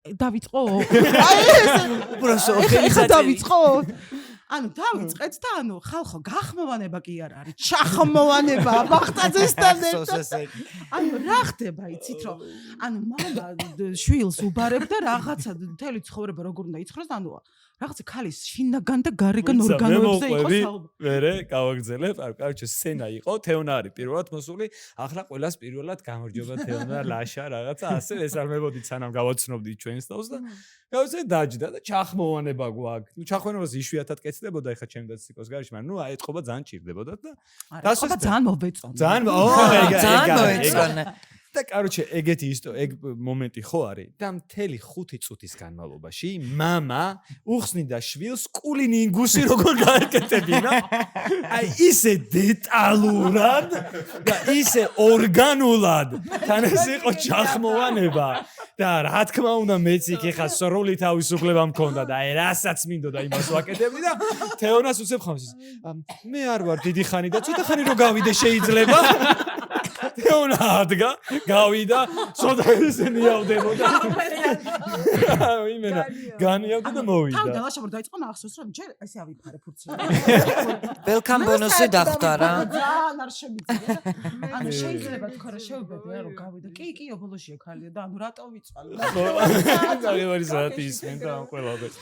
დავიწყო? უბრალოდ ეხლა დავიწყო? ანუ დავიწყეთ და ანუ ხალხო გახმოვანება კი არ არის, ჩახმოვანება ბახტაძესთან ერთად. ანუ რა ხდება, იცით რომ ანუ მამა შვილს უბარებ და რაღაცა მთელი ცხოვრება როგორ უნდა იცხროს, ანუ რაღაცა ქალის შინაგან და გარეგან ორგანოებზე იყოს საუბარი. მერე გავაგზელებ, კაროჩე სცენა იყო, თეონა არის პირველად მოსული, ახლა ყველას პირველად გამარჯობა თეონა, ლაშა რაღაცა ასე ეს არ მებოდით სანამ გავაცნობდით ჩვენს თავს და გავზე დაჯდა და ჩახმოვანება გვაქვს. ნუ ჩახმოვანებას იშვიათად კეთდებოდა ეხა ჩემ დაციკოს გარშემო, მაგრამ ნუ აეთყობა ძალიან ჭირდებოდა და დასვეს ძალიან მოვეწონა. ძალიან მოეწონა. და კაროჩე ეგეთი ეგ მომენტი ხო არის და მთელი 5 წუთის განმავლობაში მამა უხსნიდა შვილს კულინინგუსი როგორ გაეკეთებინა აი ისე დეტალურად და ისე ორგანულად თან ეს იყო ჩახმოვანება და რა თქმა უნდა მეც იქ ეხა სრული თავისუფლება მქონდა და აი რასაც მინდოდა იმას ვაკეთებდი და თეონას უცებ ხამს მე არ ვარ დიდი ხანი და ცოტა ხანი რო გავიდე შეიძლება თეონა ადგა გავიდა ცოტა ესე ნიავდებოდა იმენა განიავდა და მოვიდა თან დალაშაბარ დაიწყო ნახსოვს რომ ჯერ ესე ავიფარე ფურცლები welcome bonus-ი დახვდა რა ძალიან არ შემიძლია ანუ შეიძლება თქო რა შევბედე რომ გავიდა კი ბოლოშია ხალია და ანუ რატო ვიწვალ აგევარი საათი ისმენდა ამ ყველაფერს